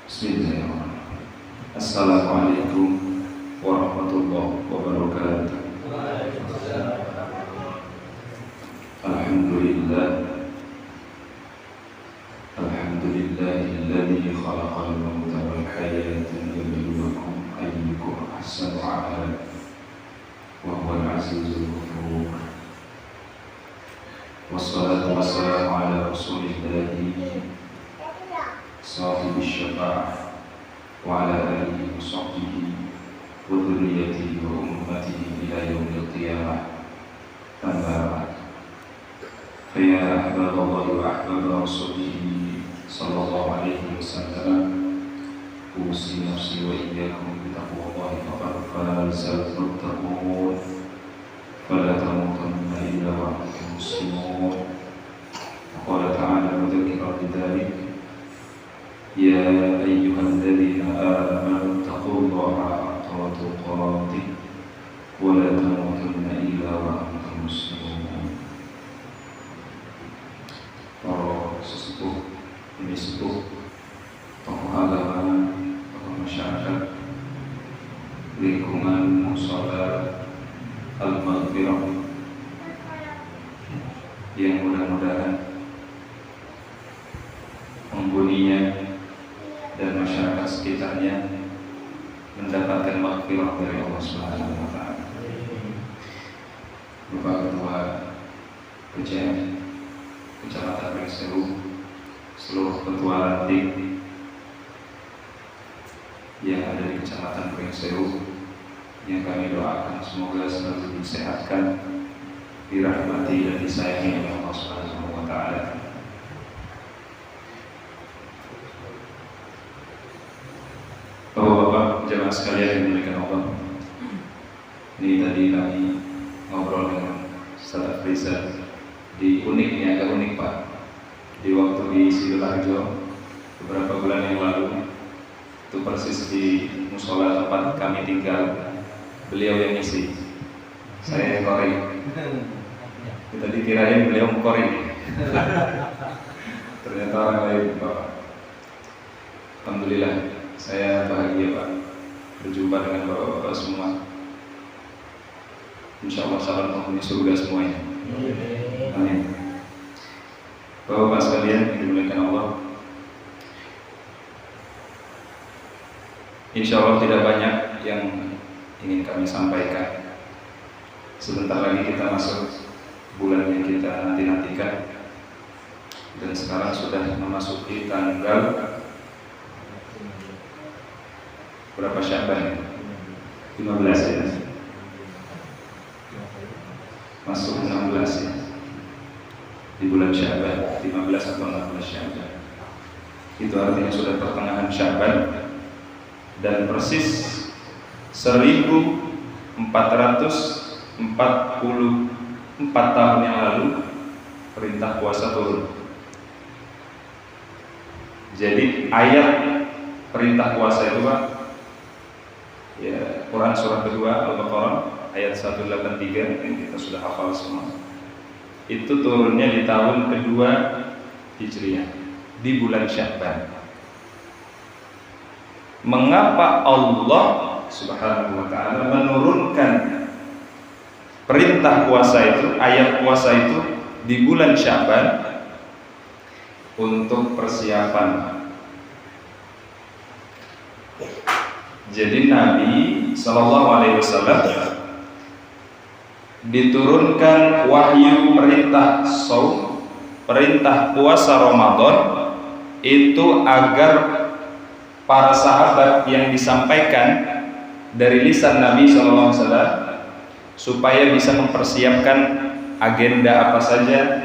Bismillahirrahmanirrahim. Assalamualaikum warahmatullahi wabarakatuh. Alhamdulillah. Alhamdulillahilladzi khalaqal mauta wal hayata liyabluwakum ayyukum ahsanu amala wa huwal azizul ghafur. Wassalatu wassalamu ala rasulillahi صاحب الشفاعة وعلى آله وصحبه وذريته وأمته إلى يوم القيامة. أما بعد، فيا أحباب الله وأحباب رسوله صلى الله عليه وسلم، أوصي نفسي وإياكم بتقوى الله فقد فاز المتقون، فلا تموتن إلا وأنتم مسلمون. وقال تعالى مذكرا بذلك: يا أيها الذين آمنوا اتقوا الله حق تقاته ولا تموتن إلا وأنتم مسلمون. Para sesepuh, ini sepuh, tokoh agama, tokoh masyarakat, lingkungan mushola Al-Maghfirah yang mudah-mudahan penghuninya dan masyarakat sekitarnya mendapatkan maghfirah dari Allah Subhanahu wa taala. Bapak Ketua PCM Kecamatan Pringsewu, seluruh ketua ranting yang ada di Kecamatan Pringsewu, yang kami doakan semoga selalu disehatkan, dirahmati dan disayangi oleh Allah Subhanahu wa taala. Bapak-bapak jemaah sekalian yang dimuliakan Allah, ini tadi kami ngobrol dengan Ustaz Rizal di unik, ini agak unik Pak, di waktu di Sidoarjo beberapa bulan yang lalu, itu persis di musola tempat kami tinggal, beliau yang ngisi, saya yang kori. Tadi kirain beliau mengkori, ternyata orang lain Bapak. Alhamdulillah, saya bahagia Pak berjumpa dengan bapak-bapak semua. Insya Allah salam penghuni surga semuanya. Amin. Bapak-bapak sekalian yang dimuliakan Allah, insya Allah tidak banyak yang ingin kami sampaikan. Sebentar lagi kita masuk bulan yang kita nanti-nantikan, dan sekarang sudah memasuki tanggal berapa Sya'ban? 15 ya? Masuk 16 ya? Di bulan Sya'ban, 15 atau 16 Sya'ban. Itu artinya sudah pertengahan Sya'ban, dan persis 1444 tahun yang lalu perintah puasa turun. Jadi ayat perintah puasa itu Pak, ya, Quran surah kedua Al-Baqarah ayat 183 yang kita sudah hafal semua, itu turunnya di tahun kedua Hijriah, di bulan Sya'ban. Mengapa Allah Subhanahu wa ta'ala menurunkan perintah puasa itu, ayat puasa itu di bulan Sya'ban? Untuk persiapan. Jadi Nabi SAW diturunkan wahyu perintah shaum, perintah puasa Ramadan itu agar para sahabat yang disampaikan dari lisan Nabi SAW supaya bisa mempersiapkan agenda apa saja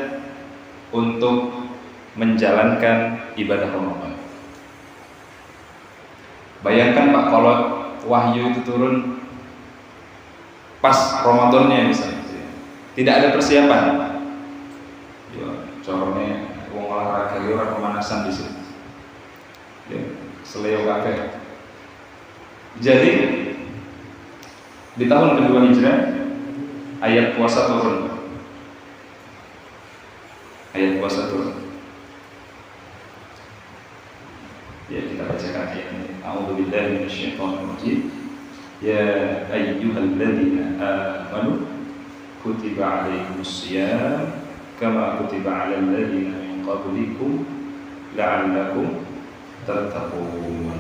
untuk menjalankan ibadah Ramadan. Bayangkan Pak, kalau wahyu itu turun pas Ramadannya misalnya, tidak ada persiapan. Ya, corone wong olahraga ora pemanasan di sini. Ya, seleo kabeh. Jadi di tahun kedua Hijrah ayat puasa turun. Ayat puasa turun. Ya, kita bacakan ayat ini. A'udzubillahi minasyaitonir rajim. Ya ayyuhalladzina amanu kutiba 'alaikumusiyam kama kutiba 'alal ladzina min qablikum la'allakum tattaqun.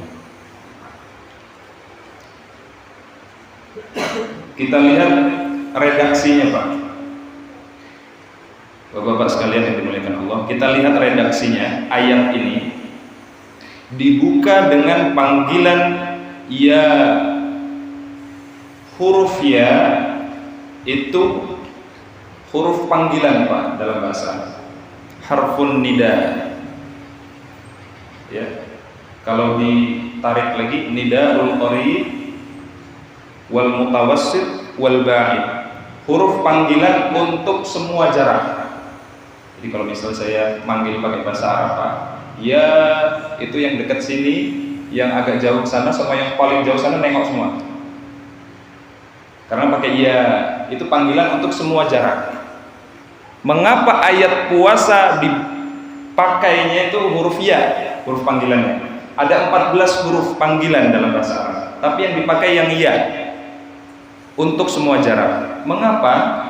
Kita lihat redaksinya, Pak. Bapak-bapak sekalian yang dimuliakan Allah, kita lihat redaksinya. Ayat ini dibuka dengan panggilan ya. Huruf ya itu huruf panggilan, Pak, dalam bahasa harfun nida. Ya. Kalau ditarik lagi, nidaul qarib wal mutawassit wal ba'id. Huruf panggilan untuk semua jarak. Jadi kalau misalnya saya manggil pakai bahasa Arab, Pak, ya itu yang dekat sini, yang agak jauh sana, sama yang paling jauh sana nengok semua. Karena pakai ya, itu panggilan untuk semua jarak. Mengapa ayat puasa dipakainya itu huruf ya, huruf panggilannya? Ada 14 huruf panggilan dalam bahasa Arab, tapi yang dipakai yang ya untuk semua jarak. Mengapa?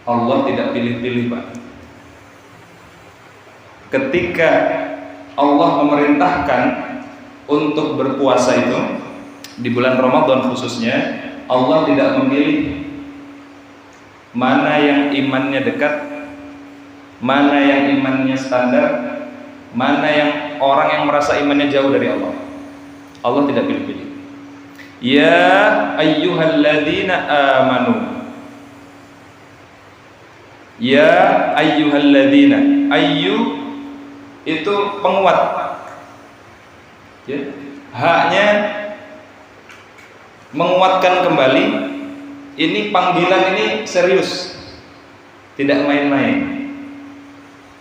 Allah tidak pilih-pilih, Pak. Ketika Allah memerintahkan untuk berpuasa itu di bulan Ramadan khususnya, Allah tidak memilih mana yang imannya dekat, mana yang imannya standar, mana yang orang yang merasa imannya jauh dari Allah. Allah tidak pilih-pilih. Ya ayyuhalladzina amanu. Ya ayyuhalladzina. Ayyu itu penguat. Ya. Haknya menguatkan kembali. Ini panggilan ini serius, tidak main-main.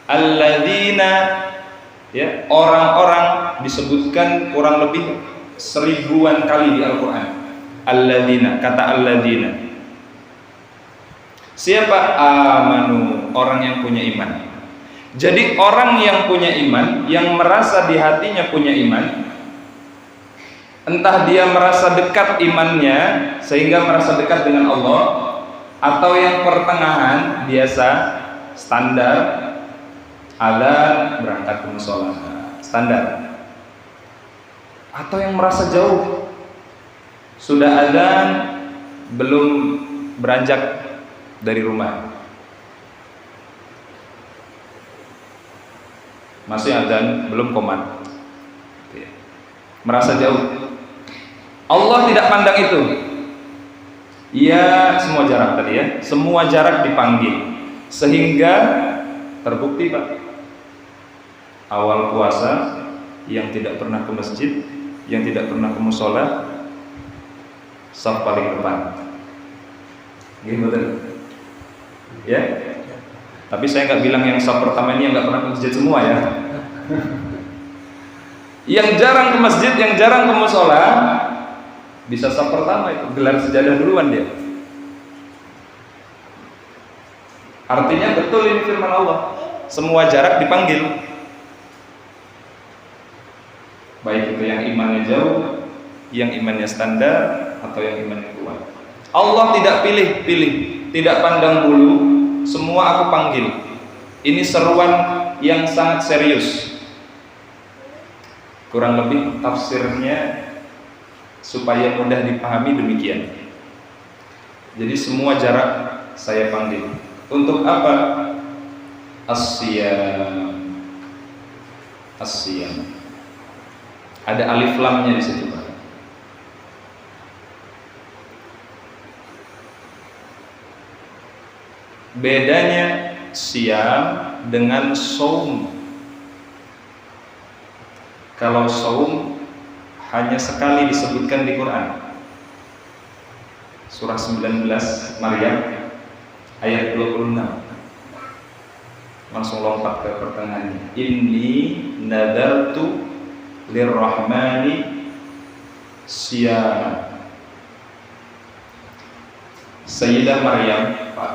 Alladzina, ya, orang-orang disebutkan kurang lebih 1000-an kali di Al-Quran. Alladzina, kata alladzina. Siapa? Amanu, orang yang punya iman. Jadi orang yang punya iman, yang merasa di hatinya punya iman, entah dia merasa dekat imannya sehingga merasa dekat dengan Allah, atau yang pertengahan biasa standar, ada berangkat ke musola standar, atau yang merasa jauh, sudah ada belum beranjak dari rumah, masih adzan belum qomat, merasa jauh. Allah tidak pandang itu. Ya, semua jarak tadi ya, semua jarak dipanggil, sehingga terbukti, Pak, awal puasa yang tidak pernah ke masjid, yang tidak pernah ke musola, saf paling depan. Gimana? Ya. Tapi saya nggak bilang yang saf pertama ini yang nggak pernah ke masjid semua ya. Yang jarang ke masjid, yang jarang ke musola, bisa saf pertama itu, gelar sejadah duluan dia. Artinya betul ini firman Allah, semua jarak dipanggil, baik itu yang imannya jauh, yang imannya standar, atau yang imannya kuat. Allah tidak pilih-pilih, tidak pandang bulu, semua aku panggil. Ini seruan yang sangat serius. Kurang lebih tafsirnya supaya mudah dipahami demikian. Jadi semua jarak saya panggil. Untuk apa? As-siyam. As-siyam. Ada alif lamnya di situ, Pak. Bedanya siyam dengan shaum. Kalau shaum hanya sekali disebutkan di Quran, surah 19 Maryam ayat 26, langsung lompat ke pertengahannya. Inni nadartu lirrahmani siyama. Sayyidah Maryam, Pak,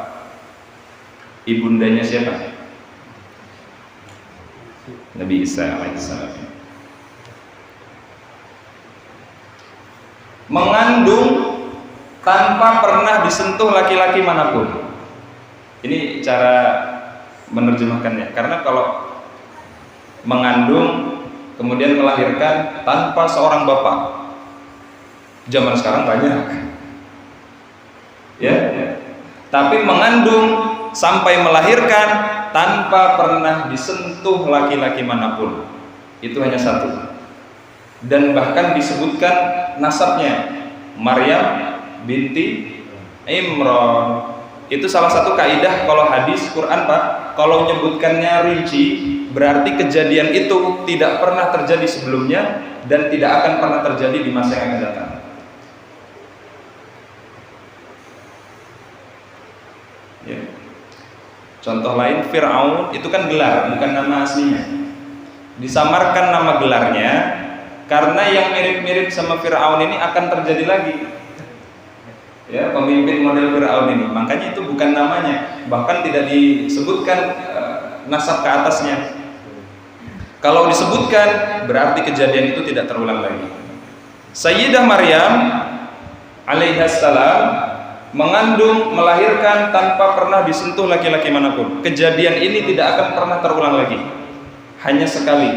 ibundanya siapa? Nabi Isa alaihissalam. mengandung tanpa pernah disentuh laki-laki manapun. Ini cara menerjemahkannya. Karena kalau mengandung kemudian melahirkan tanpa seorang bapak, zaman sekarang banyak, ya. Tapi mengandung sampai melahirkan tanpa pernah disentuh laki-laki manapun, itu hanya satu. Dan bahkan disebutkan nasabnya, Maryam binti Imran. Itu salah satu kaidah kalau hadis Quran, Pak. Kalau menyebutkannya rinci, berarti kejadian itu tidak pernah terjadi sebelumnya dan tidak akan pernah terjadi di masa yang akan datang. Ya. Contoh lain, Fir'aun itu kan gelar, bukan nama aslinya. Disamarkan nama gelarnya karena yang mirip-mirip sama Fir'aun ini akan terjadi lagi. Ya, pemimpin model Fir'aun ini, makanya itu bukan namanya, bahkan tidak disebutkan nasab ke atasnya. Kalau disebutkan berarti kejadian itu tidak terulang lagi. Sayyidah Maryam alaihissalam mengandung, melahirkan tanpa pernah disentuh laki-laki manapun. Kejadian ini tidak akan pernah terulang lagi, hanya sekali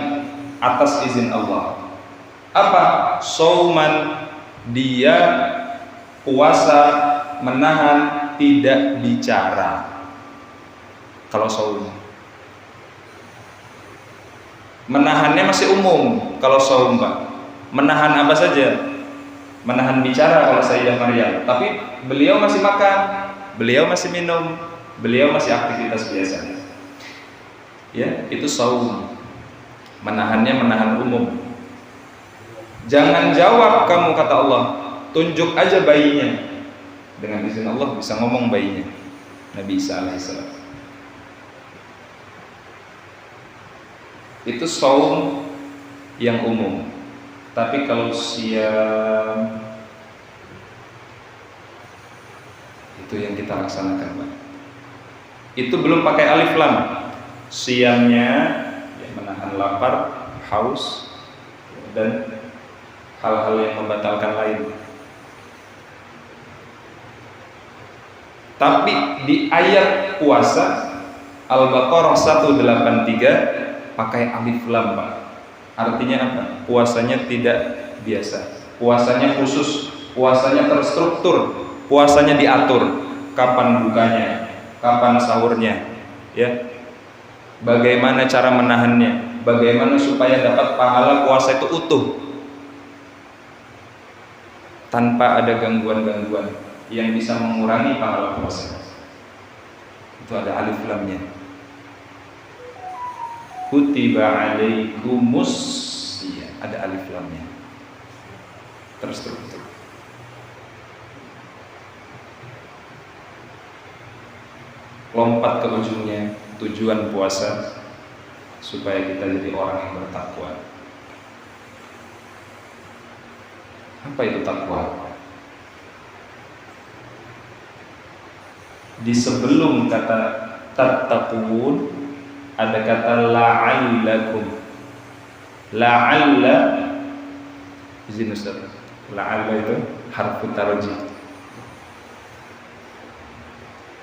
atas izin Allah. Apa? Sauman, dia puasa menahan tidak bicara. Kalau saum, menahannya masih umum. Kalau saum, Pak, menahan apa saja? Menahan bicara kalau Sayyidah Maryam. Tapi beliau masih makan, beliau masih minum, beliau masih aktivitas biasa. Ya, itu saum. Menahannya menahan umum. Jangan jawab kamu, kata Allah. Tunjuk aja bayinya. Dengan izin Allah bisa ngomong bayinya, Nabi Isa alaihissalam. Itu saum yang umum. Tapi kalau siam, itu yang kita laksanakan, Pak. Itu belum pakai alif lam. Siamnya ya, menahan lapar, haus, dan hal-hal yang membatalkan lain. Tapi di ayat puasa Al-Baqarah 183 pakai alif lam, Pak. Artinya apa? Puasanya tidak biasa, puasanya khusus, puasanya terstruktur, puasanya diatur. Kapan bukanya, kapan sahurnya, ya. Bagaimana cara menahannya, bagaimana supaya dapat pahala puasa itu utuh tanpa ada gangguan-gangguan yang bisa mengurangi pahala puasa. Itu ada alif lamnya. Kutiba alaikumus, iya, ada alif lamnya. Terstruktur. Lompat ke ujungnya, tujuan puasa supaya kita jadi orang yang bertakwa. Apa itu takwa? Di sebelum kata tattaqun ada kata la'allakum. La'alla, izin Ustaz. La'alla itu harfu taraji.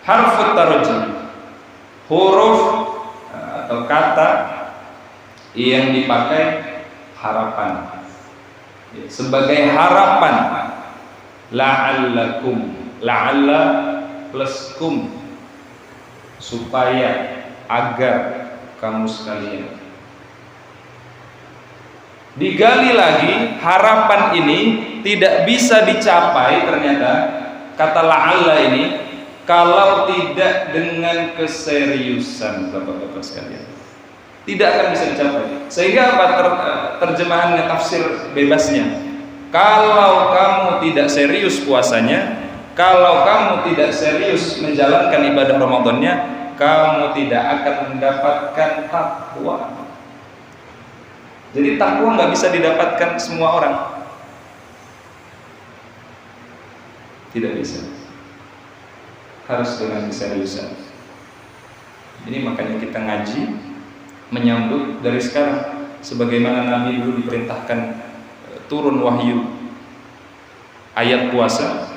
Harfu taraji, huruf atau kata yang dipakai harapan. Sebagai harapan. La'allakum, la'alla plus kum, supaya, agar kamu sekalian. Digali lagi, harapan ini tidak bisa dicapai ternyata, kata la'alla ini, kalau tidak dengan keseriusan, Bapak-bapak sekalian. Tidak akan bisa dicapai. Sehingga apa terjemahannya, tafsir bebasnya? Kalau kamu tidak serius puasanya, kalau kamu tidak serius menjalankan ibadah Ramadannya, kamu tidak akan mendapatkan takwa. Jadi takwa nggak bisa didapatkan semua orang. Tidak bisa. Harus dengan keseriusan. Ini makanya kita ngaji, menyambut dari sekarang. Sebagaimana Nabi dulu diperintahkan turun wahyu. ayat puasa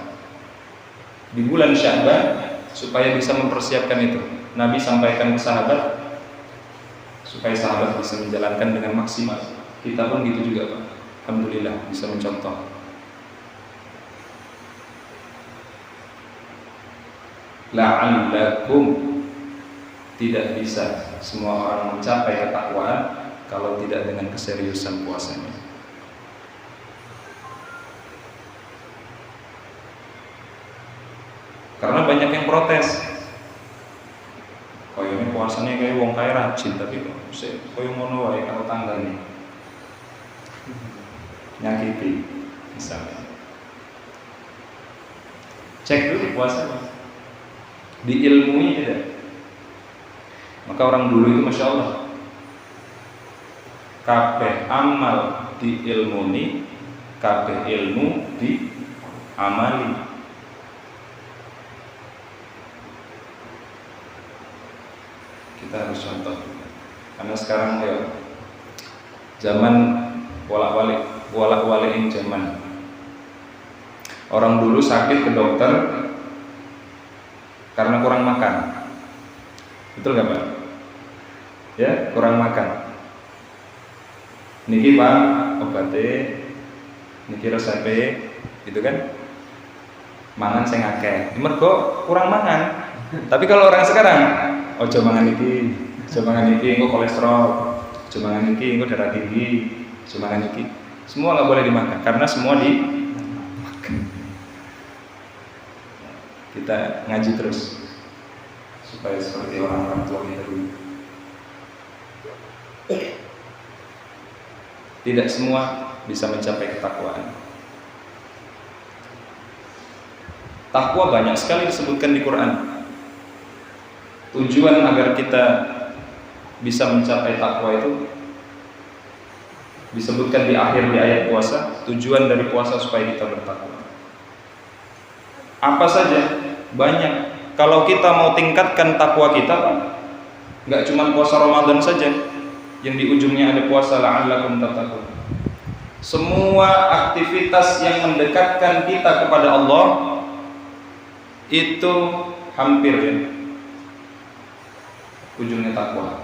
di bulan Sya'ban supaya bisa mempersiapkan itu. Nabi sampaikan ke sahabat supaya sahabat bisa menjalankan dengan maksimal. Kita pun gitu juga, Pak. Alhamdulillah bisa mencontoh. La'allakum, tidak bisa semua orang mencapai ketakwaan kalau tidak dengan keseriusan puasanya. Karena banyak yang protes. Koyo ini puasanya kayak wong kaya rajin, tapi koyo ngono wae kalau tanggane. Nyakiti misalnya. Cek dulu puasa, Pak. Diilmui tidak? Maka orang dulu itu Masya Allah, kabeh amal diilmuni, kabeh ilmu diamali. Kita harus contoh, karena sekarang ya zaman walak-walikin zaman. Orang dulu sakit ke dokter karena kurang makan, betul nggak Pak? Ya, kurang makan. Niki Pak obatnya, niki resepnya, gitu kan? Mangan sing akeh, mergo kurang mangan. Tapi kalau orang sekarang, ojo mangan iki, engko kolesterol, ojo mangan iki, engko darah tinggi, ojo mangan iki. Semua nggak boleh dimakan karena semua dimakan. Kita ngaji terus supaya seperti orang-orang tua kita dulu. Tidak semua bisa mencapai ketakwaan. Takwa banyak sekali disebutkan di Quran. Tujuan agar kita bisa mencapai takwa itu disebutkan di akhir di ayat puasa. Tujuan dari puasa supaya kita bertakwa. Apa saja? Banyak. Kalau kita mau tingkatkan takwa kita, nggak cuma puasa Ramadan saja yang di ujungnya ada puasa la'allakum tattaqun. Semua aktivitas yang mendekatkan kita kepada Allah itu hampir ya ujungnya takwa,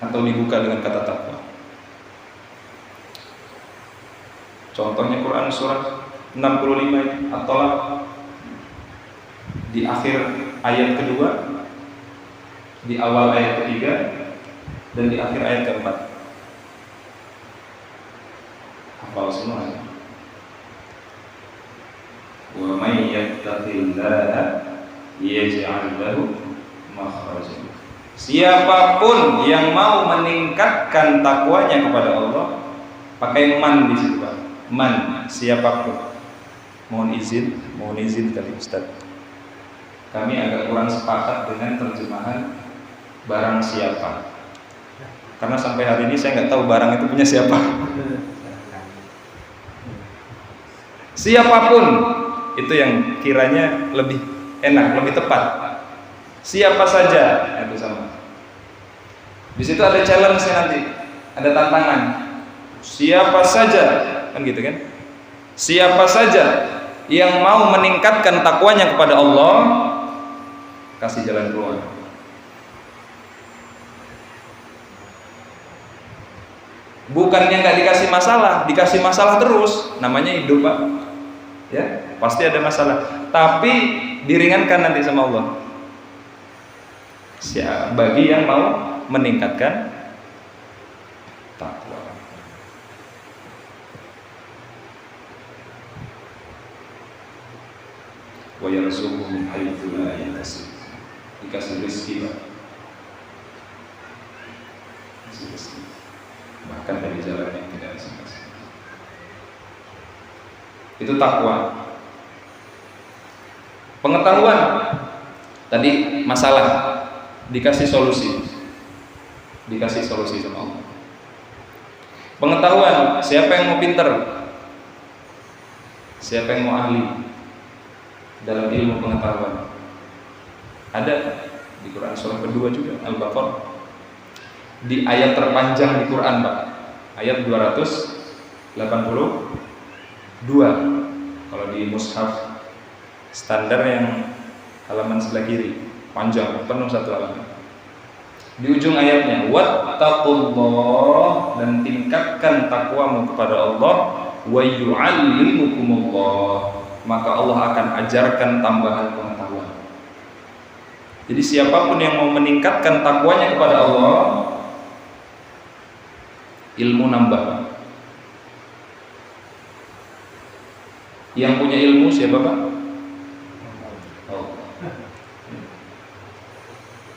atau dibuka dengan kata takwa. Contohnya Quran surat 65 At-Talaq, di akhir ayat kedua, di awal ayat ketiga, dan di akhir ayat keempat. Hafal semua ya? Wa may yattaqillaha yaj'al lahu makhrajan. Siapapun yang mau meningkatkan takwanya kepada Allah, pakai man di situ, Pak. Man, siapapun. Mohon izin tadi Ustaz. Kami agak kurang sepakat dengan terjemahan barang siapa. Karena sampai hari ini saya nggak tahu barang itu punya siapa. Siapapun itu yang kiranya lebih enak, lebih tepat. Siapa saja itu sama. Di situ ada challenge nanti, ada tantangan. Siapa saja, kan gitu kan? Siapa saja yang mau meningkatkan takwanya kepada Allah, kasih jalan keluar. Bukannya nggak dikasih masalah, dikasih masalah terus. Namanya hidup, Pak. Ya, pasti ada masalah. Tapi diringankan nanti sama Allah. Bagi yang mau meningkatkan takwa. Wa yarzuquhu min haitsu la yahtasib. Dikasih rezeki, Pak. Dikasih rezeki. Bahkan dari jalan yang tidak disangka. Itu takwa. Pengetahuan tadi masalah, dikasih solusi sama Allah. Pengetahuan, siapa yang mau pinter, siapa yang mau ahli dalam ilmu pengetahuan. Ada di Quran surah kedua juga, Al-Baqarah, di ayat terpanjang di Quran, Pak, ayat 282. Kalau di mushaf standar yang halaman sebelah kiri, panjang, penuh satu halaman. Di ujung ayatnya, wattaqullah, dan tingkatkan takwamu kepada Allah, wa yu'allimukumullah, maka Allah akan ajarkan tambahan pengetahuan. Jadi siapapun yang mau meningkatkan takwanya kepada Allah, ilmu nambah. Yang punya ilmu siapa Pak?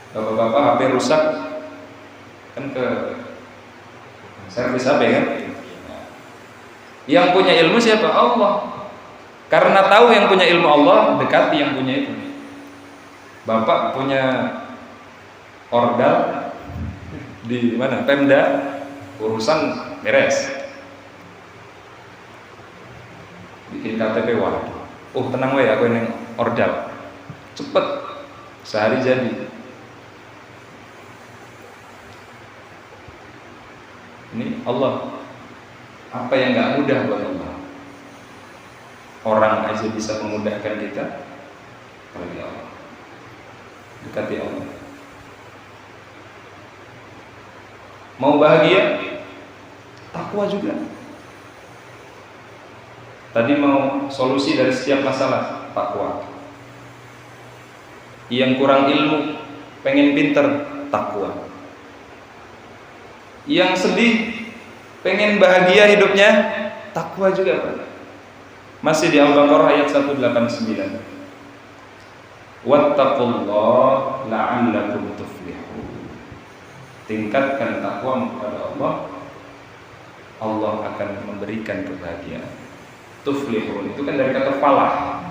Bapak-bapak HP rusak kan ke servis HP kan? Yang punya ilmu siapa? Allah. Karena tahu yang punya ilmu Allah, dekati yang punya itu. Bapak punya ordal di mana? Pemda, urusan beres. Bikin KTP waduh. Oh tenang wae aku ini ordal. Cepet. Sehari jadi. Ini Allah, apa yang gak mudah buat Allah. Orang aja bisa memudahkan kita, apalagi Allah. Dekati Allah. Mau bahagia, takwa juga. Tadi mau solusi dari setiap masalah, takwa. Yang kurang ilmu, pengen pinter, takwa. Yang sedih, pengen bahagia hidupnya, takwa juga Pak. Masih di Al-Baqarah ayat 189. Wattaqullah la'allakum tuflihun. Tingkatkan takwa kepada Allah, Allah akan memberikan kebahagiaan. Tuflihun itu kan dari kata falah.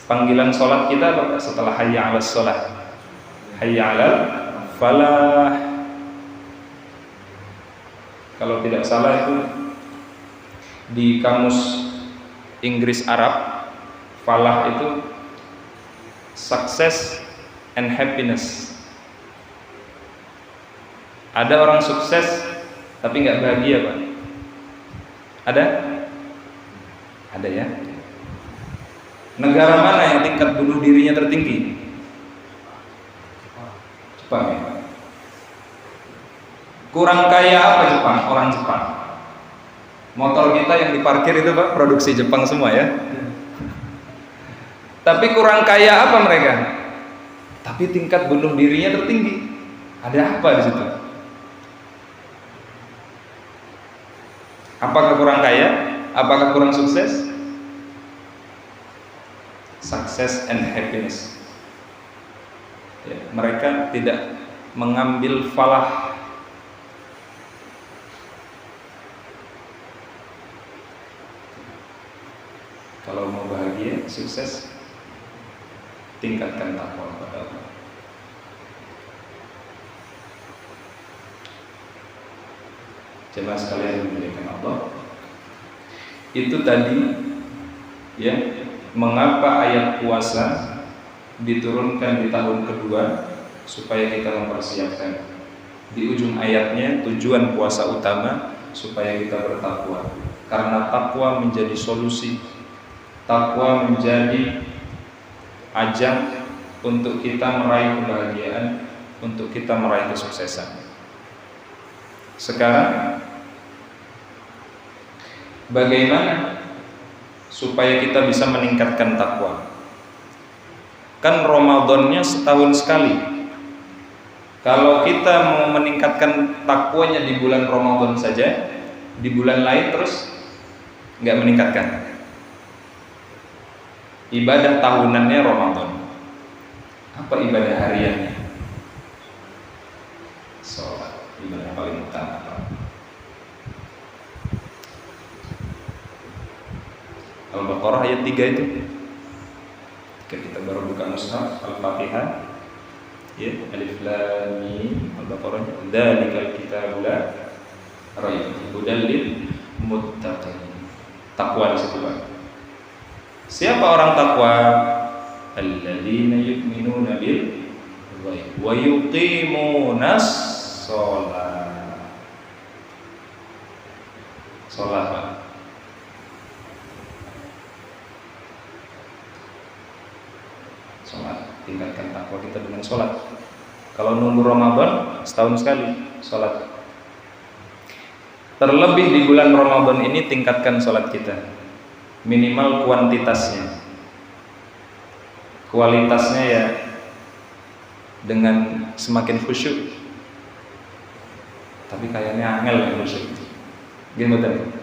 Panggilan sholat kita apa? Setelah hayya 'alas sholat, hayya 'alal falah. Kalau tidak salah itu di kamus Inggris Arab, falah itu success and happiness. Ada orang sukses tapi nggak bahagia Pak? Ada? Ada ya? Negara mana yang tingkat bunuh dirinya tertinggi? Jepang ya? Kurang kaya apa Jepang? Orang Jepang. Motor kita yang diparkir itu Pak, produksi Jepang semua ya. Tapi kurang kaya apa mereka? Tapi tingkat bunuh dirinya tertinggi. Ada apa di situ? Apakah kurang kaya? Apakah kurang sukses? Success and happiness. Ya, mereka tidak mengambil falah. Kalau mau bahagia, sukses, tingkatkan takwa kepada Allah. Jemaah sekalian yang dimuliakan Allah, itu tadi ya, mengapa ayat puasa diturunkan di tahun kedua, supaya kita mempersiapkan. Di ujung ayatnya tujuan puasa utama supaya kita bertakwa, karena takwa menjadi solusi. Takwa menjadi ajang untuk kita meraih kebahagiaan, untuk kita meraih kesuksesan. Sekarang, bagaimana supaya kita bisa meningkatkan takwa? Kan Ramadannya setahun sekali. Kalau kita mau meningkatkan takwanya di bulan Ramadan saja, di bulan lain terus nggak meningkatkan. Ibadah tahunannya Ramadan. Apa ibadah hariannya? Sholat, ibadah paling utama. Al-Baqarah ayat 3 itu. Ketika kita baru buka mushaf Al-Fatihah, ya, Alif Lam Mim, Al-Baqarah, dzalikal kitabu la raiba fihi hudal lil muttaqin. Takwa di situ Pak. Siapa orang takwa? Alladzina yu'minuna bil ghaib wa yuqimunas shalah. Salat Pak. tingkatkan takwa kita dengan sholat. Kalau nunggu Ramadan, setahun sekali sholat. Terlebih di bulan Ramadan ini tingkatkan sholat kita, minimal kuantitasnya. Kualitasnya ya dengan semakin khusyuk. Tapi kayaknya angel ya khusyuk. Gini betul.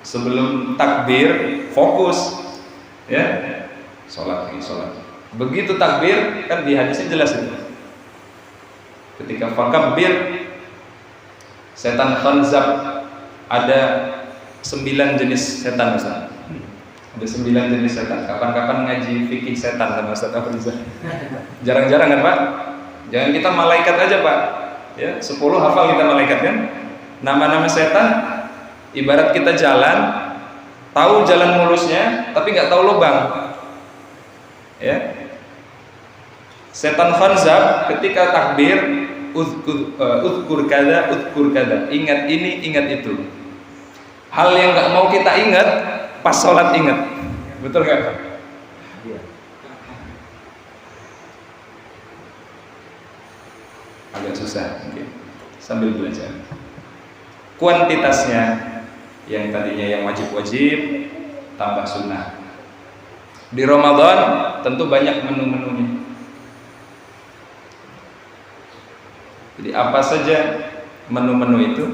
Sebelum takbir fokus, ya, sholat lagi sholat. Begitu takbir, kan di hadisnya jelas itu. Ketika fakabbir, setan khanzab, ada 9 jenis setan Ustaz. Ada 9 jenis setan. Kapan-kapan ngaji fikih setan sama Ustaz Afrizal. Jarang-jarang kan Pak? Jangan kita malaikat aja Pak. Ya, 10 hafal kita malaikat kan? Nama-nama setan, ibarat kita jalan, tahu jalan mulusnya, tapi nggak tahu lubang. Ya. Setan khanzab ketika takbir, udkur kada, ingat ini, ingat itu. Hal yang nggak mau kita ingat, pas sholat ingat. Betul nggak? Iya. Agak susah mungkin. Sambil belajar. Kuantitasnya yang tadinya yang wajib-wajib tambah sunnah. Di Ramadan tentu banyak menu-menunya. Jadi apa saja menu-menu itu?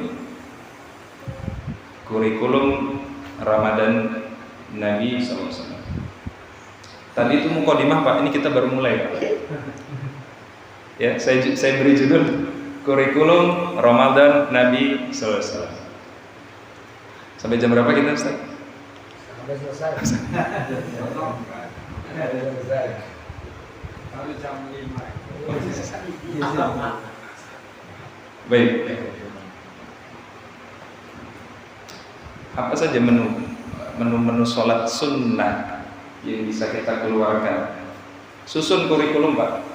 Kurikulum Ramadan Nabi SAW. Tadi itu mukadimah Pak, ini kita baru mulai Pak. Ya, saya beri judul Kurikulum Ramadan Nabi SAW. Sampai jam berapa kita Ustaz? Sampai selesai. Sampai jam 5. Baik. Apa saja menu sholat sunnah yang bisa kita keluarkan? Susun kurikulum Pak.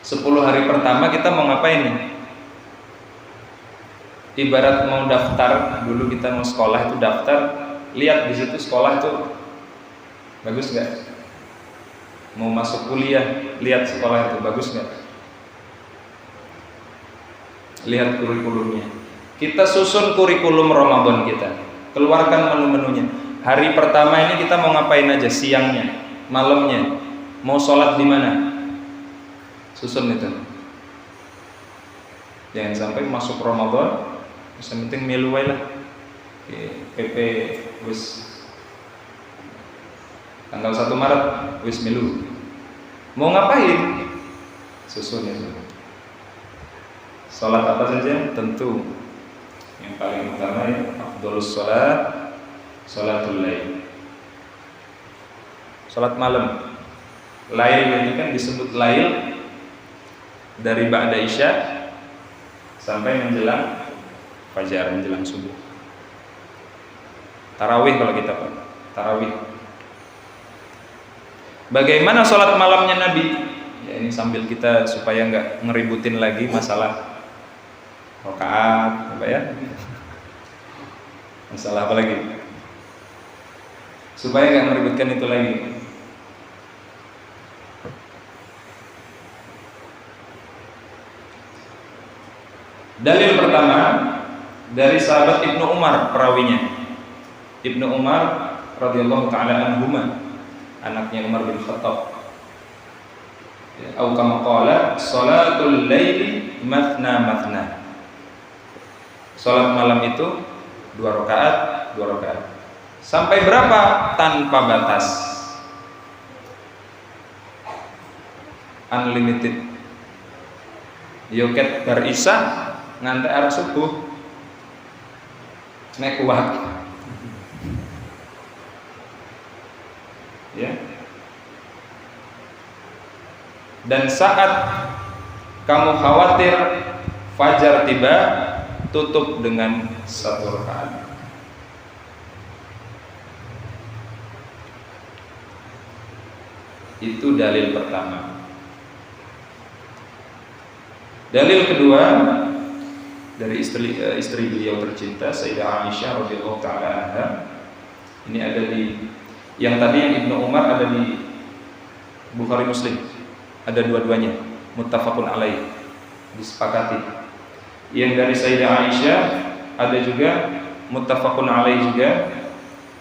10 hari pertama kita mau ngapain nih? Ibarat mau daftar, dulu kita mau sekolah itu daftar, lihat di situ sekolah itu bagus nggak? Mau masuk kuliah, lihat sekolah itu bagus nggak? Lihat kurikulumnya. Kita susun kurikulum Ramadan kita, keluarkan menu-menunya. Hari pertama ini kita mau ngapain aja, siangnya, malamnya, mau sholat di mana? Susun itu. Jangan sampai masuk Ramadan, yang penting milu wae lah. PP wis tanggal 1 Maret wis milu. Mau ngapain? Susun itu. Salat apa saja? Tentu yang paling utama ya afdhalus salat salatul lail. Salat malam. Lail ini kan disebut lail dari ba'da isya sampai menjelang fajar, menjelang subuh. Tarawih kalau kita Pak, tarawih. Bagaimana salat malamnya Nabi? Ya ini sambil kita supaya nggak ngeributin lagi masalah rakaat, apa ya? Masalah apa lagi? Supaya nggak meributkan itu lagi. Dalil pertama dari sahabat Ibnu Umar perawinya. Ibnu Umar radhiyallahu taala anhuma, anaknya Umar bin Khattab. Atau kama qala salatul laili mathna mathna. Salat malam itu 2 rakaat. Sampai berapa? Tanpa batas. Unlimited. Yoket bar isya nganti arah subuh. Nek kuat. Ya. Dan saat kamu khawatir fajar tiba, tutup dengan 1 rakaat. Itu dalil pertama. Dalil kedua dari istri beliau tercinta Sayyidah Aisyah radhiyallahu taala anha. Ini ada di yang tadi yang Ibnu Umar ada di Bukhari Muslim. Ada dua-duanya, muttafaqun alaih, disepakati. Yang dari Sayyidah Aisyah ada juga muttafaqun alaih juga.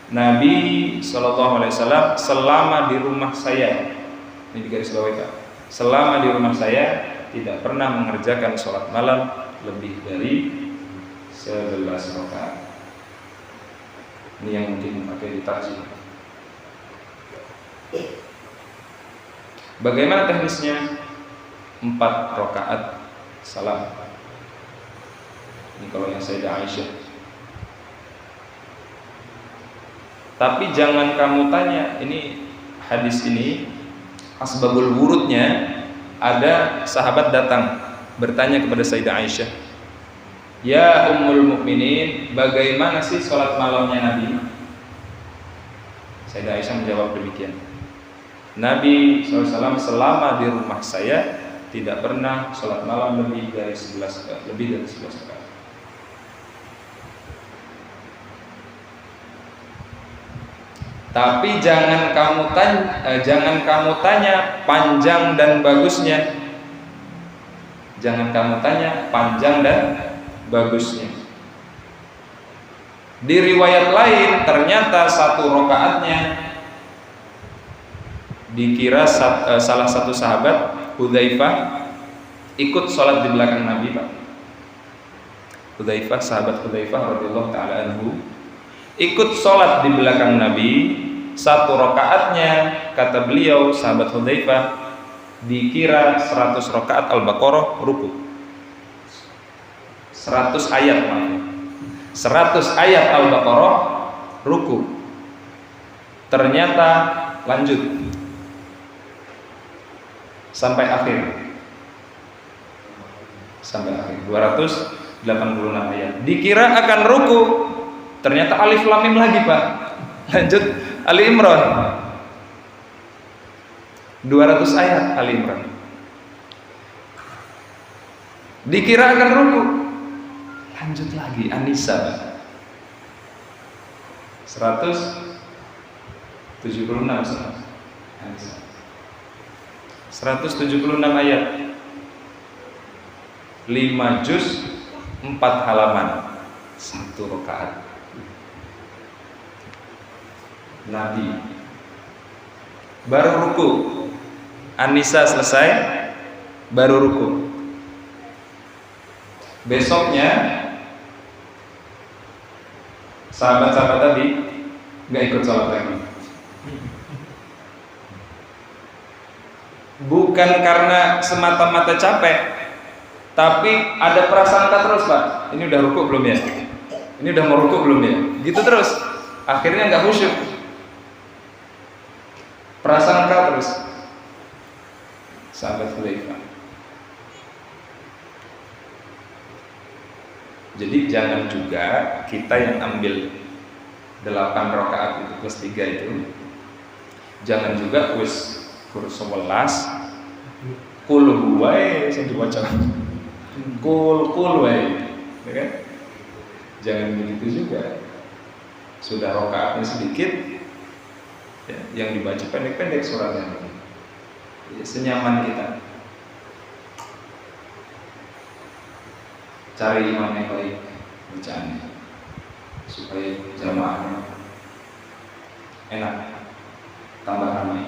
Nabi SAW selama di rumah saya, ini di garis bawah Pak, selama di rumah saya tidak pernah mengerjakan sholat malam lebih dari 11 rakaat. Ini yang mungkin pakai ditarjih. Bagaimana teknisnya? 4 rakaat salam. Ini kalau yang Sayyidah Aisyah. Tapi jangan kamu tanya, ini hadis ini asbabul wurudnya, ada sahabat datang bertanya kepada Sayyidah Aisyah, "Ya Ummul Mukminin, bagaimana sih sholat malamnya Nabi?" Sayyidah Aisyah menjawab demikian, "Nabi SAW selama di rumah saya tidak pernah sholat malam lebih dari 11 rakaat." Tapi jangan kamu tanya panjang dan bagusnya. Jangan kamu tanya panjang dan bagusnya. Di riwayat lain ternyata 1 rakaatnya dikira salah satu sahabat Hudzaifah ikut sholat di belakang Nabi, Pak. Sahabat Hudzaifah radhiyallahu taala anhu ikut sholat di belakang Nabi. 1 rakaatnya, kata beliau sahabat Hudzaifah, dikira 100 rakaat Al-Baqarah ruku. 100 ayat maaf. 100 ayat Al-Baqarah ruku. Ternyata lanjut sampai akhir. 286 ayat. Dikira akan ruku, ternyata alif lam mim lagi, Pak. Lanjut Ali Imran. 200 ayat Ali Imran. Dikira akan ruku, lanjut lagi An-Nisa, Pak. 176 An-Nisa. 176 ayat, 5 juz, 4 halaman, 1 rakaat. Nabi baru ruku, An-Nisa selesai, baru ruku. Besoknya sahabat-sahabat tadi nggak ikut sholat lagi. Bukan karena semata-mata capek, tapi ada prasangka terus, Pak. Ini udah ruku belum ya? Ini udah mau ruku belum ya? Gitu terus. Akhirnya nggak khusyuk. Prasangka terus. Sahabat Hudzaifah. Jadi jangan juga kita yang ambil 8 rakaat itu plus 3 itu, jangan juga wis kurus 11 kul wae sing diwaca. Kul wae. Ya kan? Jangan begitu juga. Sudah rakaatnya sedikit, ya, yang dibaca pendek-pendek suratnya, ya, senyaman kita. Cari imam yang baik bacaannya supaya jamaahnya enak, tambah ramai.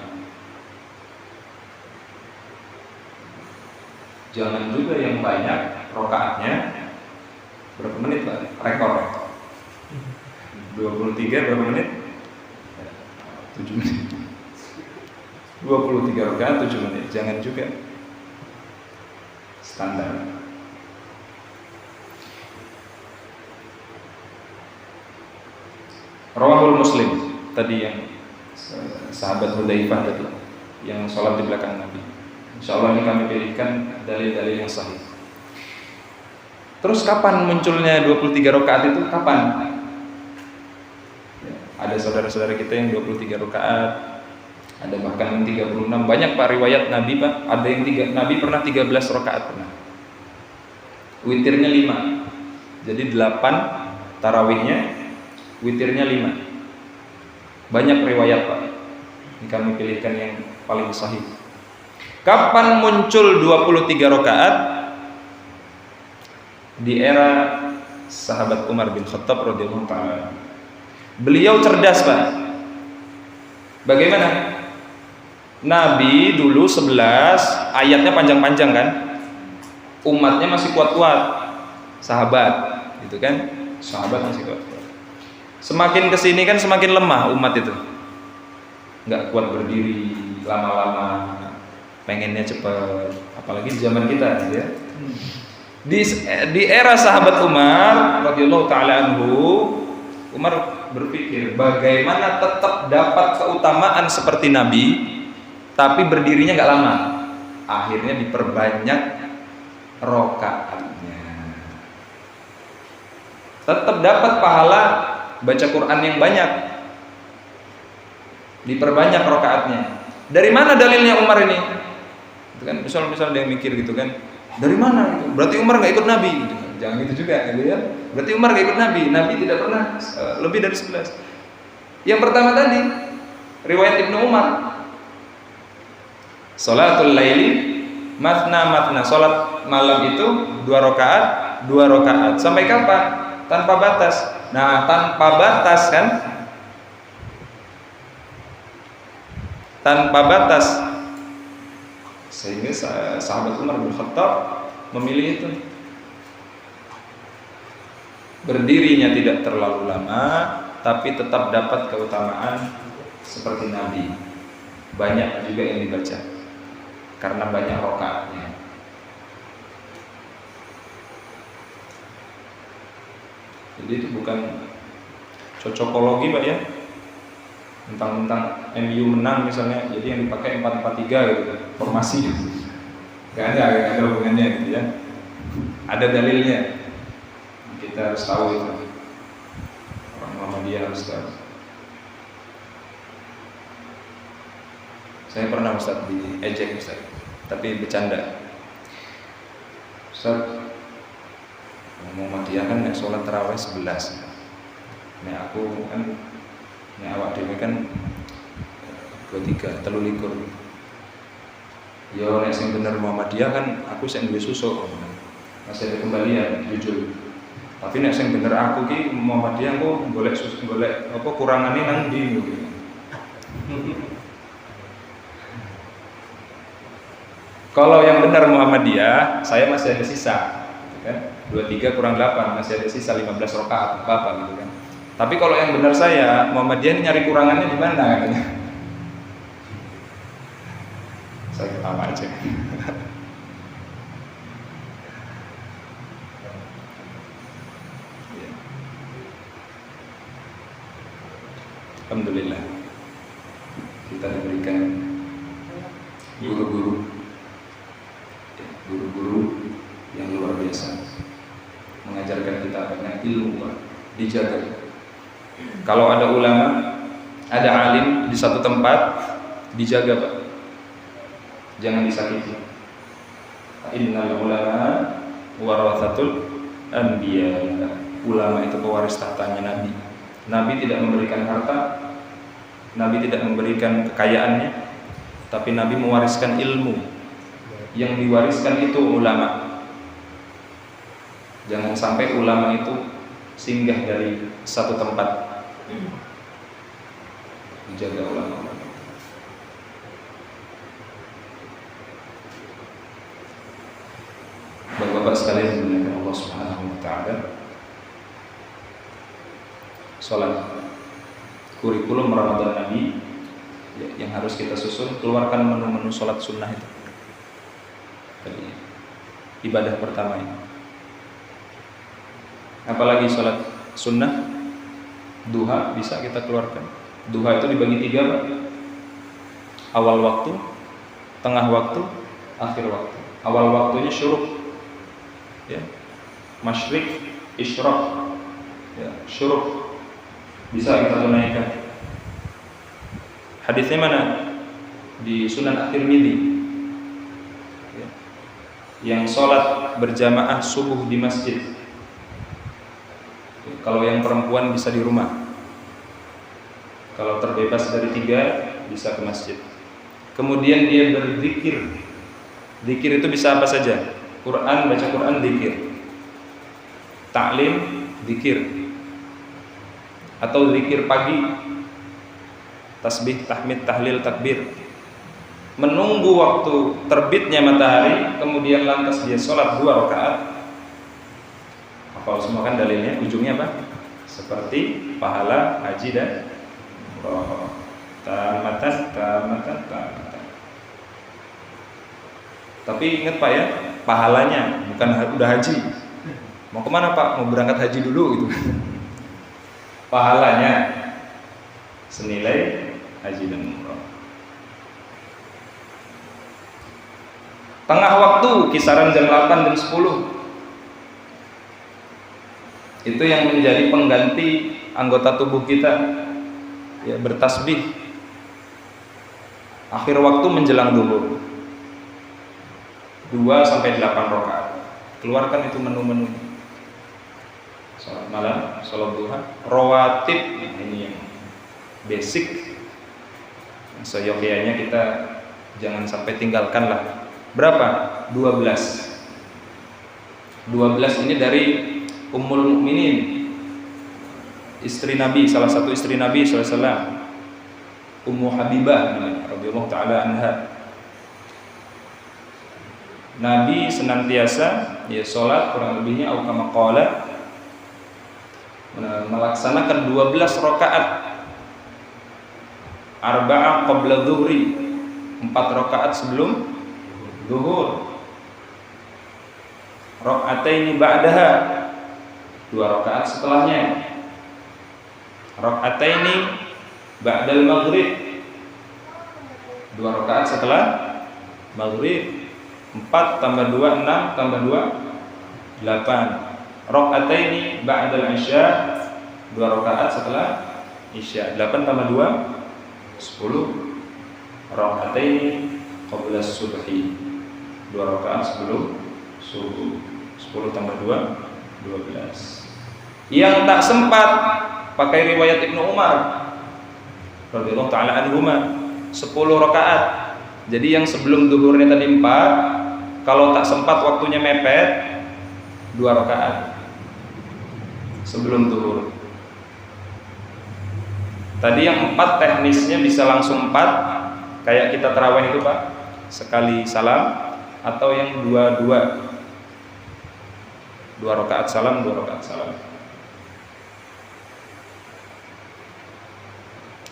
Jangan juga yang banyak rakaatnya. Berapa menit, Pak? Rekor 23 berapa menit? 7 menit. 23 rakaat 7 menit. Jangan juga standar. Rawahul Muslim tadi yang sahabat Hudzaifah tadi yang sholat di belakang Nabi. Insyaallah ini kami pilihkan dalil-dalil yang sahih. Terus kapan munculnya 23 rakaat itu? Kapan? Ya, ada saudara-saudara kita yang 23 rakaat, ada bahkan yang 36. Banyak Pak riwayat Nabi, Pak. Ada yang Nabi pernah 13 rakaat pernah. Witirnya 5. Jadi 8 tarawihnya, witirnya 5. Banyak riwayat, Pak. Ini kami pilihkan yang paling sahih. Kapan muncul 23 rakaat? Di era sahabat Umar bin Khattab radhiyallahu ta'ala. Beliau cerdas, Pak. Bagaimana? Nabi dulu 11, ayatnya panjang-panjang kan? Umatnya masih kuat-kuat. Sahabat, gitu kan? Sahabat masih kuat-kuat. Semakin kesini kan semakin lemah umat itu. Nggak kuat berdiri lama-lama, pengennya cepat, apalagi di zaman kita gitu ya. Di era sahabat Umar radhiyallahu ta'ala anhu, Umar berpikir bagaimana tetap dapat keutamaan seperti Nabi tapi berdirinya nggak lama. Akhirnya diperbanyak rakaatnya. Tetap dapat pahala baca Quran yang banyak, diperbanyak rakaatnya. Dari mana dalilnya Umar ini? Itu kan misal dia mikir gitu kan, dari mana itu? Berarti Umar nggak ikut Nabi gitu. Jangan gitu juga gitu ya. Berarti Umar nggak ikut Nabi. Nabi tidak pernah lebih dari 11. Yang pertama tadi riwayat Ibnu Umar, Salatul laili matna. Salat malam itu 2 rakaat. Sampai kapan? Tanpa batas. Nah, tanpa batas kan? Tanpa batas. Sehingga sahabat Umar bin Khattab memilih itu. Berdirinya tidak terlalu lama, tapi tetap dapat keutamaan seperti Nabi. Banyak juga yang dibaca karena banyak rakaatnya. Jadi itu bukan cocokologi, Pak ya. Tentang MU menang misalnya, jadi yang dipakai 4-4-3 gitu, formasi. Gak ada hubungannya gitu ya. Ada dalilnya. Kita harus tahu itu. Orang Muhammadiyah harus tahu. Saya pernah Ustaz diejek Ustaz, tapi bercanda. Ustaz, Muhammadiyah kan nek sholat tarawih 11. Nek aku kan, nek awak dhewe kan 23, 23. Yo nek sing bener Muhammadiyah kan aku sing duwe susuk. Masih ada kembalian jujur. Tapi nek sing bener aku ki Muhammadiyah kok golek apa kurangane nang ndi gitu. Kalau yang benar Muhammadiyah, saya masih ada sisa, kan? 23 kurang 8, masih ada sisa 15 rakaat apa gitu kan. Tapi kalau yang benar saya, Muhammadiyah ini nyari kurangannya di mana katanya. Saya ketawa aja. Alhamdulillah kita diberikan guru-guru yang luar biasa, mengajarkan kita banyak ilmu, dijaga. Kalau ada ulama, ada alim di satu tempat, dijaga, Pak. Jangan disakiti. Innal ulama warathatul anbiya. Ulama itu pewaris tahtanya Nabi. Nabi tidak memberikan harta, Nabi tidak memberikan kekayaannya, tapi Nabi mewariskan ilmu. Yang diwariskan itu ulama. Jangan sampai ulama itu singgah dari satu tempat. Dijaga ulama. Bapak-bapak sekalian dimuliakan Allah Subhanahu wa taala. Salat kurikulum Ramadan Nabi yang harus kita susun, keluarkan menu-menu salat sunnah itu. Tadi ibadah pertama ini. Apalagi salat sunnah, duha bisa kita keluarkan. Duha itu dibagi 3, Pak. Awal waktu, tengah waktu, akhir waktu. Awal waktunya syuruk, ya, masyrik, isyraq, ya, syuruk bisa kita tunaikan. Hadisnya mana? Di Sunan At-Tirmidzi. Yang sholat berjamaah subuh di masjid. Kalau yang perempuan bisa di rumah. Kalau terbebas dari 3 bisa ke masjid. Kemudian dia berzikir. Zikir itu bisa apa saja? Quran, baca Quran, zikir. Ta'lim, zikir. Atau zikir pagi, tasbih, tahmid, tahlil, takbir. Menunggu waktu terbitnya matahari, kemudian lantas dia sholat 2 rakaat. Hafal semua kan dalilnya, ujungnya apa? Seperti pahala haji dan umroh. Tamatan. Tapi ingat Pak ya, pahalanya bukan udah haji. Mau kemana Pak? Mau berangkat haji dulu gitu. Pahalanya senilai haji dan umroh. Tengah waktu kisaran jam 8 dan 10. Itu yang menjadi pengganti anggota tubuh kita ya, bertasbih. Akhir waktu menjelang zuhur 2-8 rakaat. Keluarkan itu menu-menu. Salat malam, salat duha, rawatib, ini yang basic. Seyogyanya kita jangan sampai tinggalkan lah. Berapa? 12 ini dari Ummul Mukminin, istri Nabi, salah satu istri Nabi SAW, Ummu Habibah namanya, radhiyallahu taala anha. Nabi senantiasa ya sholat kurang lebihnya au kama qala, melaksanakan 12 rakaat, arba'ah qabla dhuhri, 4 rakaat sebelum zuhur, raka'ataini ba'daha, 2 rakaat setelahnya, raka'ataini ba'dal maghrib, 2 rakaat setelah maghrib, 4 tambah 2 6 tambah 2 8, raka'ataini ba'dal isya, 2 rakaat setelah isya, 8 tambah 2 10, raka'ataini qabla subhi, 2 rakaat sebelum subuh, 10 tambah 2 12. Yang tak sempat pakai riwayat Ibnu Umar radhiyallahu taala anhuma 10 rakaat. Jadi yang sebelum zuhurnya tadi 4, kalau tak sempat waktunya mepet 2 rakaat sebelum zuhur. Tadi yang 4 teknisnya bisa langsung 4 kayak kita tarawih itu Pak, sekali salam, atau yang 2 rakaat salam, 2 rakaat salam.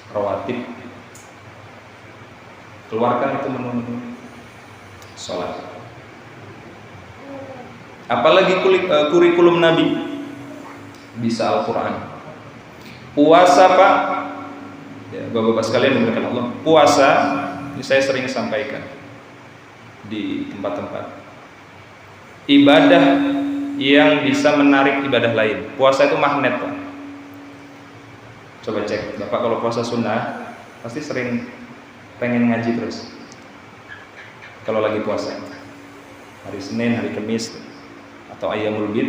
Rawatib. Keluarkan itu menu-menu sholat. Apalagi kurikulum Nabi, bisa Al-Quran. Puasa Pak, ya, Bapak-bapak sekalian dimuliakan Allah. Puasa, ini saya sering sampaikan di tempat-tempat. Ibadah yang bisa menarik ibadah lain. Puasa itu magnet Pak. Coba cek, Bapak kalau puasa sunnah pasti sering pengen ngaji terus. Kalau lagi puasa, hari Senin, hari Kamis, atau Ayyamul Bid,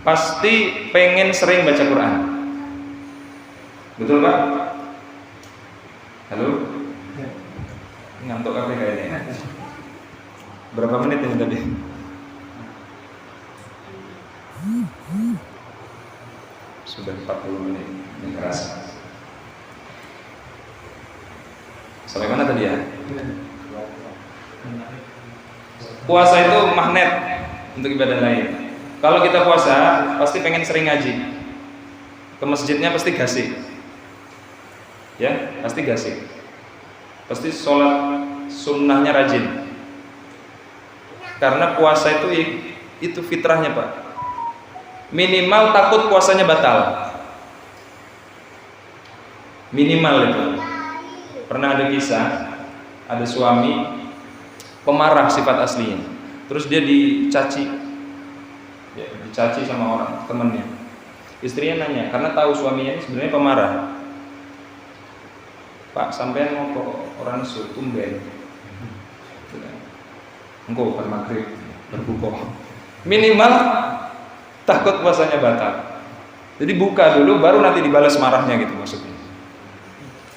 pasti pengen sering baca Quran. Betul Pak? Halo? Ngantuk apa kayaknya? Berapa menit ini tadi? Sudah 40 menit, ini kerasa. Sampai mana tadi ya? Puasa itu magnet untuk ibadah lain. Kalau kita puasa, pasti pengen sering ngaji. Ke masjidnya pasti gasik. Ya, pasti gasik. Pasti sholat sunnahnya rajin. Karena puasa itu fitrahnya Pak. Minimal takut puasanya batal. Minimal itu. Pernah ada kisah, ada suami pemarah sifat aslinya. Terus dia dicaci, ya, dicaci sama orang temannya. Istrinya nanya, karena tahu suaminya ini sebenarnya pemarah. Pak, sampean mau kok orang tumben? Engkau kan maghrib berbuka. Minimal takut puasanya batal. Jadi buka dulu, baru nanti dibalas marahnya gitu maksudnya.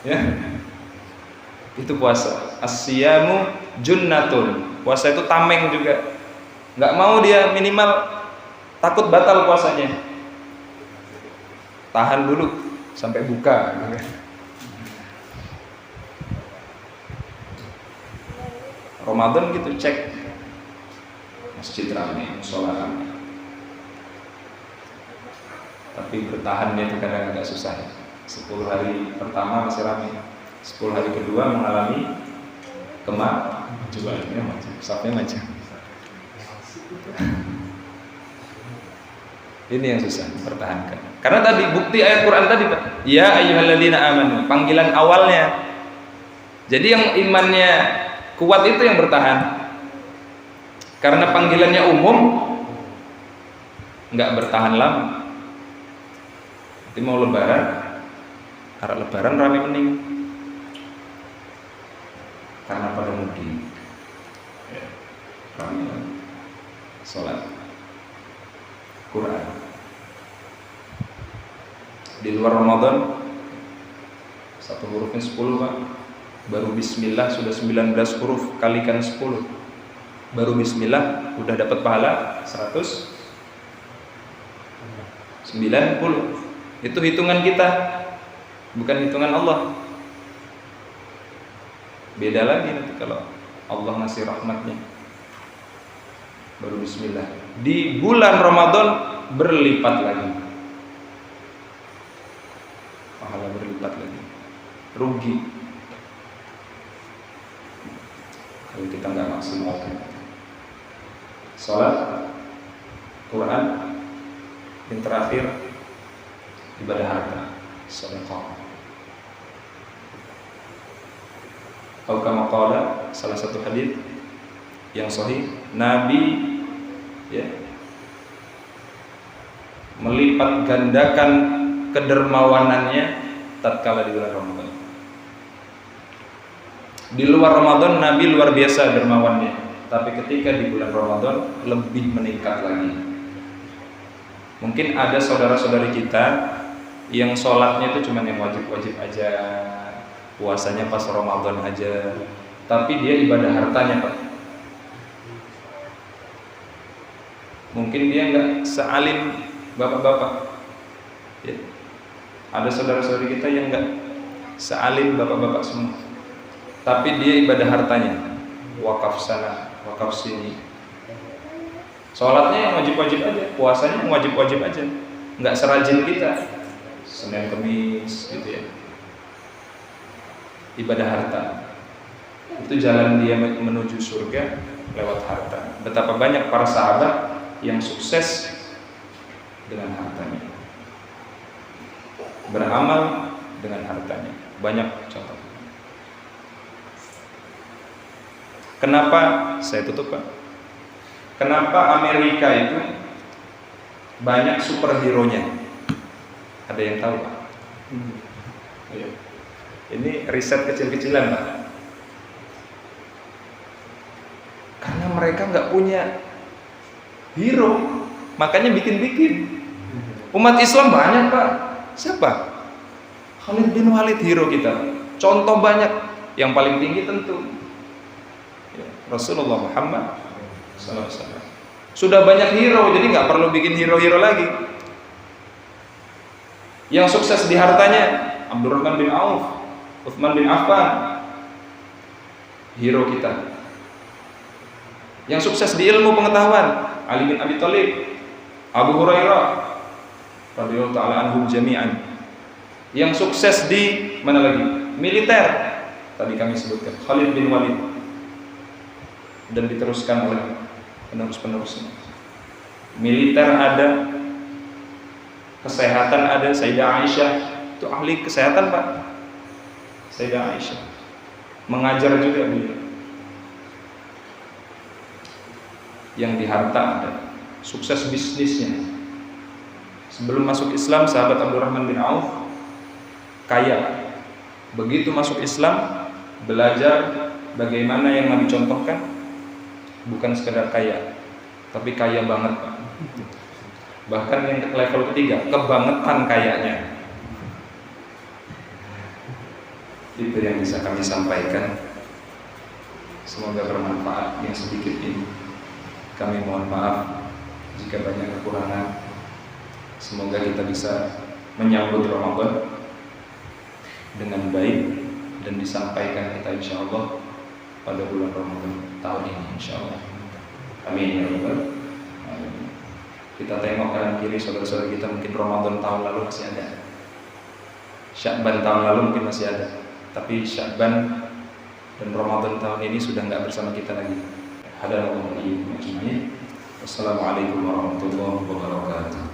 Ya. Itu puasa. As-siyamu junnatun. Puasa itu tameng juga. Nggak mau dia, minimal takut batal puasanya. Tahan dulu sampai buka. Ramadan gitu, cek masjid ramai, musola ramai. Tapi bertahannya itu kadang agak susah. 10 hari pertama masih ramai, 10 hari kedua mengalami kemajuannya maju, sampai maju. Ini yang susah dipertahankan. Karena tadi bukti ayat Quran tadi, Pak. Ya ayyuhalladzina amanu, panggilan awalnya. Jadi yang imannya kuat itu yang bertahan. Karena panggilannya umum, nggak bertahan lama. Nanti mau lebaran, arah lebaran rame mening. Karena pada mudik, ya, rame sholat Quran. Di luar Ramadan, satu hurufnya 10, Pak. Baru bismillah sudah 19 huruf, kalikan 10. Baru bismillah udah dapat pahala 190. Itu hitungan kita, bukan hitungan Allah. Beda lagi nanti kalau Allah ngasih rahmatnya. Baru bismillah. Di bulan Ramadan berlipat lagi. Pahala berlipat lagi. Rugi kalau kita nggak maksimalkan. Salat, Quran, yang terakhir ibadah harta, sedekah. Atau kama qala, salah satu hadis yang sahih, Nabi ya melipat gandakan kedermawanannya tatkala di bulan Ramadan. Di luar Ramadan Nabi luar biasa dermawannya, tapi ketika di bulan Ramadan lebih meningkat lagi. Mungkin ada saudara-saudari kita yang sholatnya itu cuma yang wajib-wajib aja, puasanya pas Ramadan aja, tapi dia ibadah hartanya, Pak. Mungkin dia nggak sealim bapak-bapak ya. Ada saudara-saudari kita yang nggak sealim bapak-bapak semua, tapi dia ibadah hartanya, wakaf sana, wakaf sini. Sholatnya yang wajib-wajib aja, puasanya yang wajib-wajib aja, nggak serajin kita Senin Kemis gitu ya. Ibadah harta itu jalan dia menuju surga lewat harta. Betapa banyak para sahabat yang sukses dengan hartanya, beramal dengan hartanya. Banyak contoh. Kenapa saya tutup, Pak? Kenapa Amerika itu banyak superhero-nya? Ada yang tahu, Pak? Ini riset kecil-kecilan, Pak. Karena mereka nggak punya hero, makanya bikin-bikin. Umat Islam banyak, Pak. Siapa? Khalid bin Walid hero kita. Contoh banyak. Yang paling tinggi tentu Rasulullah Muhammad SAW. Sudah banyak hero, jadi nggak perlu bikin hero-hero lagi. Yang sukses di hartanya Abdurrahman bin Auf, Utsman bin Affan, hero kita. Yang sukses di ilmu pengetahuan Ali bin Abi Thalib, Abu Hurairah radhiyallahu ta'ala anhum jami'an. Yang sukses di mana lagi? Militer. Tadi kami sebutkan Khalid bin Walid, dan diteruskan oleh penerus-penerusnya. Militer ada, kesehatan ada. Sayyidah Aisyah itu ahli kesehatan, Pak. Sayyidah Aisyah mengajar juga beliau. Yang di harta ada, sukses bisnisnya. Sebelum masuk Islam, sahabat Abdurrahman bin Auf kaya. Begitu masuk Islam, belajar bagaimana yang Nabi contohkan. Bukan sekedar kaya, tapi kaya banget, Pak. Bahkan yang level ketiga, kebangetan kayanya. Itu yang bisa kami sampaikan. Semoga bermanfaat yang sedikit ini. Kami mohon maaf jika banyak kekurangan. Semoga kita bisa menyambut Ramadan dengan baik dan disampaikan kita insya Allah pada bulan Ramadan tahun ini insya Allah. Amin ya Rabbal alamin. Kita tengok kanan kiri saudara-saudara kita, mungkin Ramadan tahun lalu masih ada, Sya'ban tahun lalu mungkin masih ada, tapi Sya'ban dan Ramadan tahun ini sudah nggak bersama kita lagi. Wassalamualaikum warahmatullahi wabarakatuh.